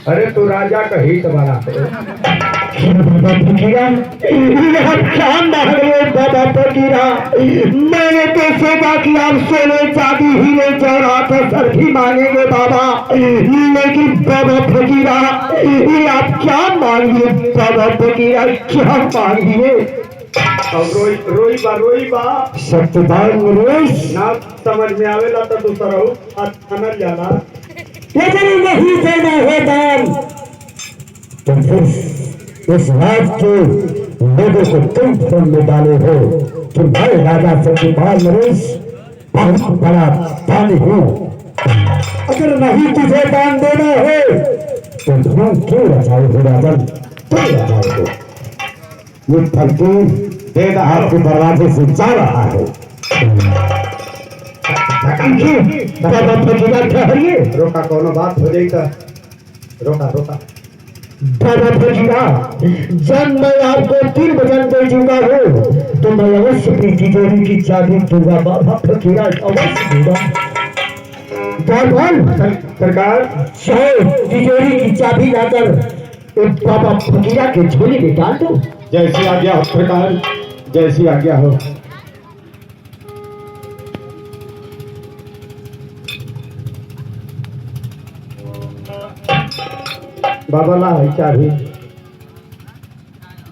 अरे तू राजा का हित बना बाबा फकीरा, मैंने तो सोचा कि आप सोने चांदी हीरे जवाहरात सर भी मांगेंगे बाबा, लेकिन बाबा फकीरा ये आप क्या मांगिए? बाबा फकीरा क्या मांगिए? अब रोई बा सत्यदान रोज ना समझ में आवेला तो दूसरा हो अनल जाला लेकिन नहीं देना है दान, तो फिर इस रात के लोगों को तुम फोन में डाले हो कि भाई राजा सत्यपाल नरेश बहुत बड़ा दान हूँ, अगर नहीं तुझे दान देना है तो धूम क्यों रचाओ हो राजन, क्यों रचाओ हो? ये फकीर देद आपके दरवाजे से जा रहा है। रोका कोनो बात हो जाई तो रोका बाबा फकीरा, जब मैं आपको 3 वचन दे चुका हूँ तो मैं अवश्य अपनी तिजोरी की चाबी दूंगा। बाबा फकीरा अवश्य दूंगा। सरकार चाहे तिजोरी की चाबी लाकर एक बाबा फकीरा के झोली में डाल दो। जैसी आज्ञा हो सरकार, जैसी आज्ञा हो। बाबा ला है चाबी,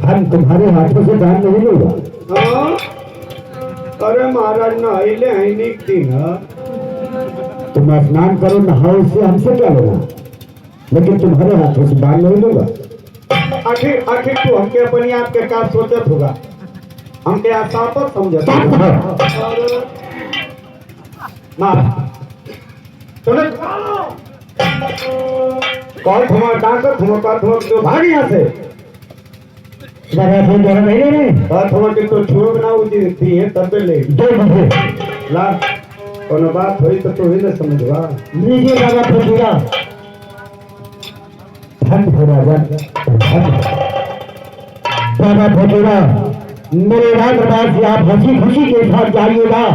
हम तुम्हारे हाथों से दान नहीं लूंगा। हाँ? अरे महाराज नहाइले हैं नीक दिन है। तुम स्नान करो, नहाओ, उससे हमसे क्या लेना, लेकिन तुम्हारे हाथों से दान नहीं लूंगा। आखिर तू हमके अपनी आप के का सोचत होगा, हमके आसापत समझत कौन तुम्हारा डांकर तुम्हारा तो भाग यहाँ से तुम्हारे तो छुप ना उठी है तब ले ला कोनो बात हुई तो तू ही न समझवा। लीजिए बाबा फकीरा, धन हो राजा, बाबा फकीरा मेरे राजदरबार से आप हंसी खुशी के साथ जाइएगा,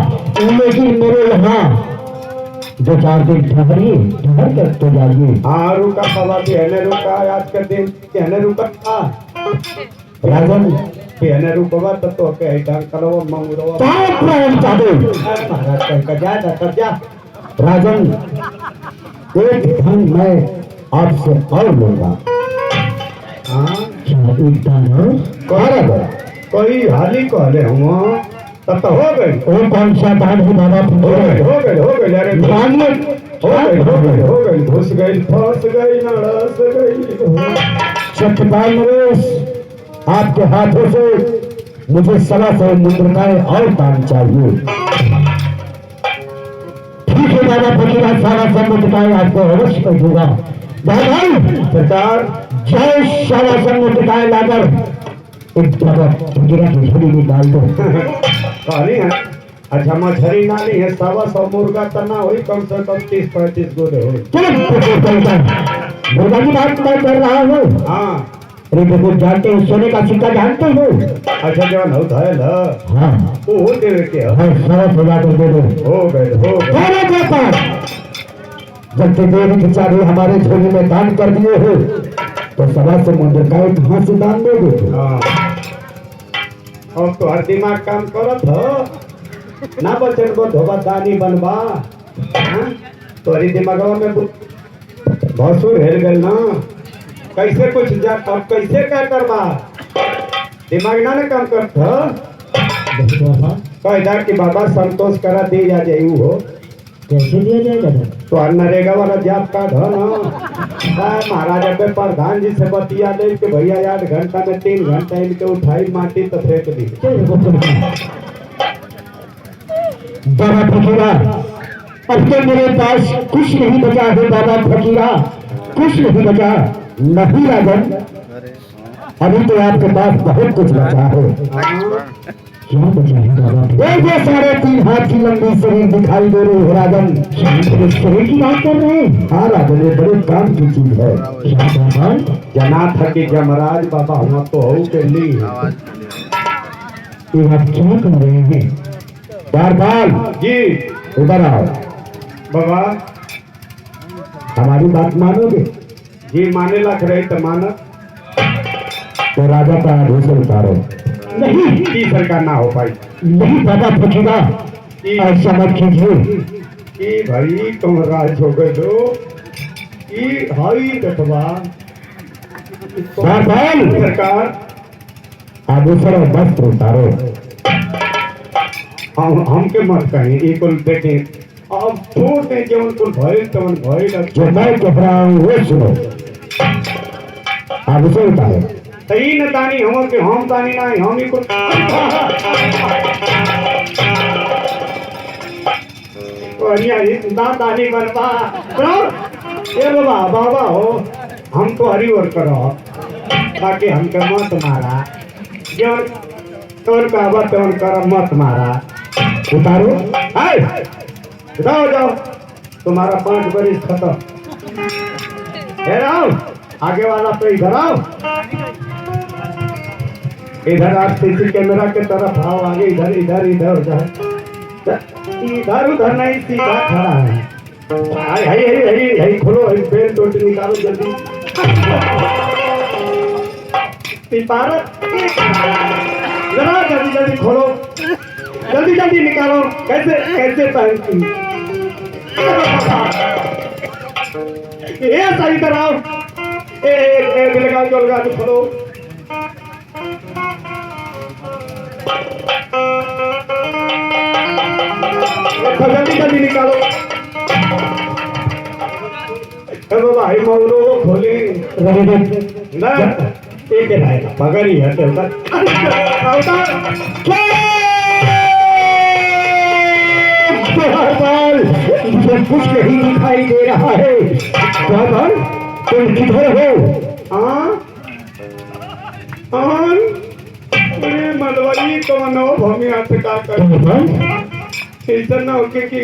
लेकिन मेरे यहाँ 2-4 दिन ठहरिए, ठहर कर तो जाइए। हाँ रुका बाबा, पहले रुका आज के दिन पहले रुका था राजन, पहले रुकवा तो के डांग करो मंगरो महाराज का जा राजन, एक धन मैं आपसे और लूंगा। हाँ एक दान कोई हाली कहले हम तब तो हो गई। वो कौन सा दान है बाबा? हो गई अरे हो गई घुस गई फंस गई नड़स गई। सत्यपाल नरेश, आपके हाथों से मुझे 125 मुद्रिकाएं और दान चाहिए। ठीक है बाबा फकीरा, 125 मुद्रिकाएं आपको अवश्य कर दूंगा। सरकार जय 125 मुद्रिकाएं लाकर एक बाबा फकीरा की झोली में डाल दो। कहनी है अच्छा मछली नाली है 125 मुर्गा तना हुई कम से कम 30-35 गोरे हो। मुर्गा की बात मैं कर रहा हूँ। हाँ अरे देखो, जानते हो सोने का सिक्का जानते हो? अच्छा जवान हो धैल हाँ वो देवे के हाँ, 100,000 दे दो। हो गए जब तिजोरी की चाबी हमारे झोली में दान कर दिए हो तो 125 मुद्रिकाएं कहाँ से दान दोगे? हाँ अब तो हर दिमाग काम करत हो ना बचन को धोबा दानी बनवा। तो हरी दिमागवा में भसुर हेर गए ना, कैसे कुछ जा अब कैसे क्या करवा, दिमाग ना काम करत हो। कह कि बाबा संतोष करा दे जा जायू हो। कैसे दिया जाएगा? तो नरेगा वाला जॉब कार्ड है ना, महाराजा पे प्रधान जी से बतिया दे कि भैया 8 घंटा में 3 घंटा इनके उठाई माटी तो फेंक दी। बाबा फकीरा, अब तो मेरे पास कुछ नहीं बचा है बाबा फकीरा, कुछ नहीं बचा। नहीं राजन, अभी तो आपके पास बहुत कुछ बचा है। क्या बचा है बाबा? ये 3.5 हाथ की लंबी शरीर दिखाई दे रही है राजन। शरीर की बात कर रहे हैं? हाँ राजन, ये बड़े काम की चीज है। जना था कि जमराज बाबा हम तो हो के ली ये आप क्या कर रहे हैं? बार जी इधर आओ बाबा, हमारी बात मानोगे? जी माने लख रहे तो माना तो राजा का आभूषण उतारो। नहीं, की सरकार ना हो पाई नहीं दादा फकीरा, ऐसा मत कीजिए। कि भाई तुम राज हो गए दो कि हाई दतवा सरकार आभूषण और वस्त्र उतारो। हमके मत कहें एक बेटे अब छोड़ दे जवन कुल भइल तवन भइल जो मैं कह रहा हूँ वो सुनो। आभूषण उतारो। सही न तानी हम के हम तानी ना हम ही कुछ बढ़िया ना तानी बनता ये बाबा बाबा हो हम तो हरी और करो ताकि हमके मत मारा जवन तोर का बात तवन कर मत मारा उतारो। हाय जाओ जाओ तुम्हारा 5 बरिस खत्म। इधर आओ आगे वाला पे इधर आओ इधर आप सीसी कैमरा के तरफ आओ आगे इधर इधर इधर उधर इधर उधर नहीं सीधा खड़ा है। हाय हाय हाय हाय हाय खोलो पेन टोटी निकालो जल्दी सिपारत जरा जल्दी जल्दी खोलो जल्दी जल्दी निकालो कैसे कैसे पहनती ये सही कराओ ए लगाओ जो लगा दो खोलो जल्दी जल्दी निकालो भाई मौलो खोले ना एक है मगर ही है मुझे कुछ नहीं दिखाई दे रहा है। बाबर तुम किधर हो? मलवरी कौन हो भूमि हाथ का कर ना होके कि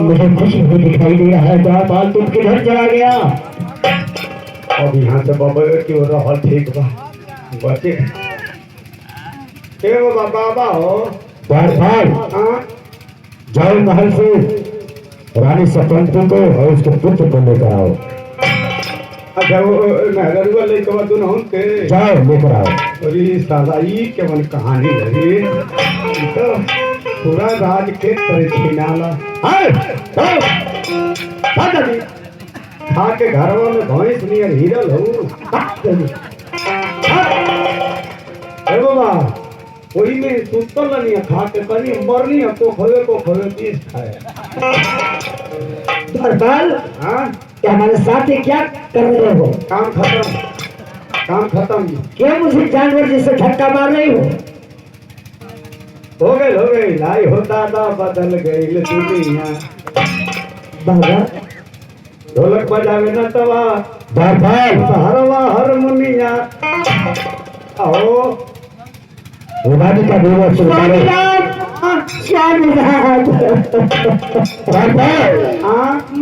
मुझे कुछ नहीं दिखाई दे रहा है। बाबर तुम किधर चला गया? अब यहाँ से बाबा की हो रहा ठीक बा बचे बाबा हो बार जाओ महल से रानी सतवंती को और उसके पुत्र को लेकर आओ। अच्छा वो नहरुआ लेके बाद दोनों के जाओ लेकर आओ। अरे साला ये क्या मन कहानी है तो पूरा राज के तरह छीनाला खा के घरवा में भैंस नियर हिरल हो बाबा वही में सुतल नहीं खा के कहीं मरनी है को खोवे चीज खाए दरबार हाँ क्या हमारे साथ ही क्या कर रहे हो? काम खत्म क्या मुझे जानवर जैसे धक्का मार रही हो गई लाई हो दादा बदल गई दुनिया बाबा ढोलक बजावे न तवा हरवा हारमोनिया आओ रानी का देवर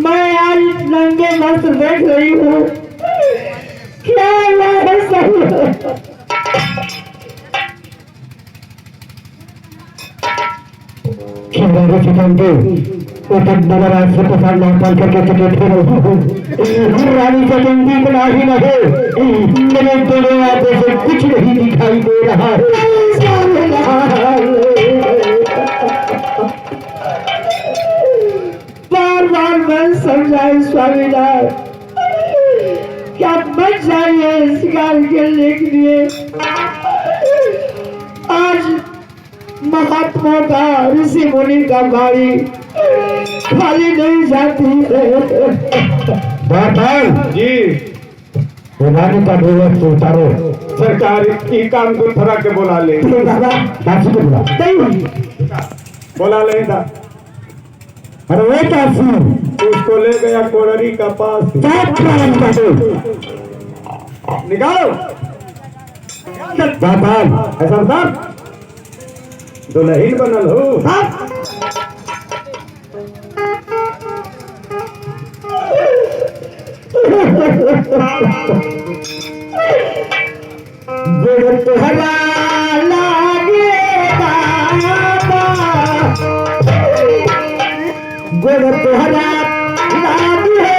मैं आज नंगे वस्त्र देख रही हूँ क्या रानी का जंगी बना ही न हो मेरे दोनों आंखों से कुछ नहीं दिखाई दे रहा है। बार बार मैं समझाए स्वामीनाथ क्या मत जाइए शिकार खेलने के लिए। आज महात्मा का ऋषि मुनि का बाड़ी खाली नहीं जाती है। जी रानी का देवर से उतारो। सरकार की काम को थरा के बुला ले दासी को बुला ले था अरे वो दासी उसको ले गया कोड़री का पास निकालो ऐसा साहब दुल्हन बनल हो तुहरा लागे गुड़ तुहरा लागे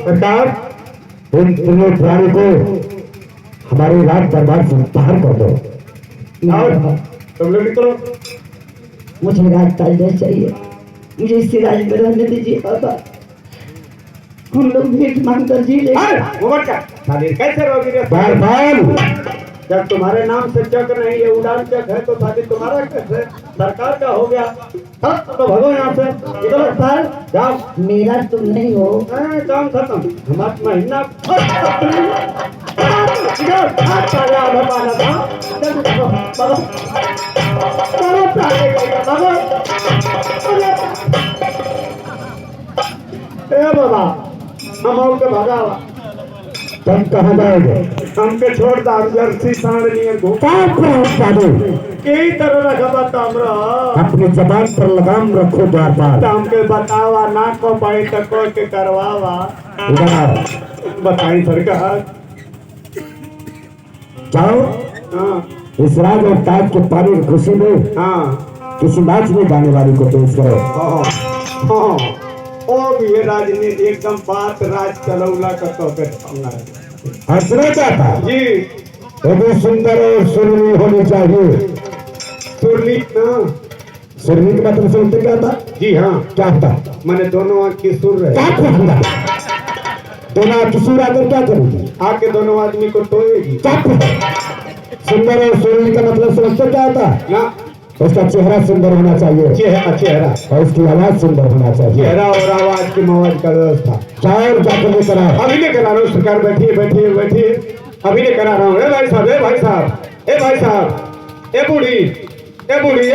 सरकार इन तीनों प्राणी को हमारे राज दरबार से बाहर कर दो। आओ तुम लोग निकलो। मुझे राज पैलेस चाहिए, मुझे इसी राज में रहने दीजिए बाबा। हम लोग भीख मांग कर जी लेंगे। मुगट का शादी कैसे रहोगी रे? बार जब तुम्हारे नाम से चक नहीं है, उड़ान चक है, तो शादी तुम्हारा कैसे? सरकार का हो गया। तो भगो यहाँ से, निकलो सर, जाओ। मेरा तुम नहीं हो। काम खत्म। हमारा महीना बाबा हम के भगावा। तुम कहाँ जाओगे? हमके छोड़ दा, जर्सी सांडनी को यही तरह रखा बता हमरा। अपनी जबान पर लगाम रखो द्वारपाल। हमके बतावा ना को पाई तक के करवावा। इधर आओ। बताई सरकार। जाओ हाँ इस राज और ताज के पानी की खुशी में हाँ किसी नाचने गाने वाली को पेश करो। हाँ हाँ ओ भी ये राजनीति एकदम बात राज चलौला का तो हंसना चाहता जी। वो भी सुंदर और सुरनी होनी चाहिए। सुरनी ना सुरनी का मतलब सुनते क्या था? जी हाँ, क्या होता? मैंने दोनों आँख की सुर क्या रहे। कहूँगा? दोनों किसी आकर क्या करूँगी? आके दोनों आदमी को टोएगी क्या सुंदर और सुरनी का मतलब समझते क्या होता? ना। उसका चेहरा सुंदर होना चाहिए, चेहरा और उसकी आवाज सुंदर होना चाहिए। चेहरा और आवाज की मवाज का व्यवस्था चार जाकर लेकर आओ। अभी ले करा रहा हूँ सरकार। बैठिए बैठिए बैठिए, अभी ले करा रहा हूँ। ए भाई साहब, ए भाई साहब, ए भाई साहब, ए बूढ़ी, ए बूढ़ी, ए बूढ़ी।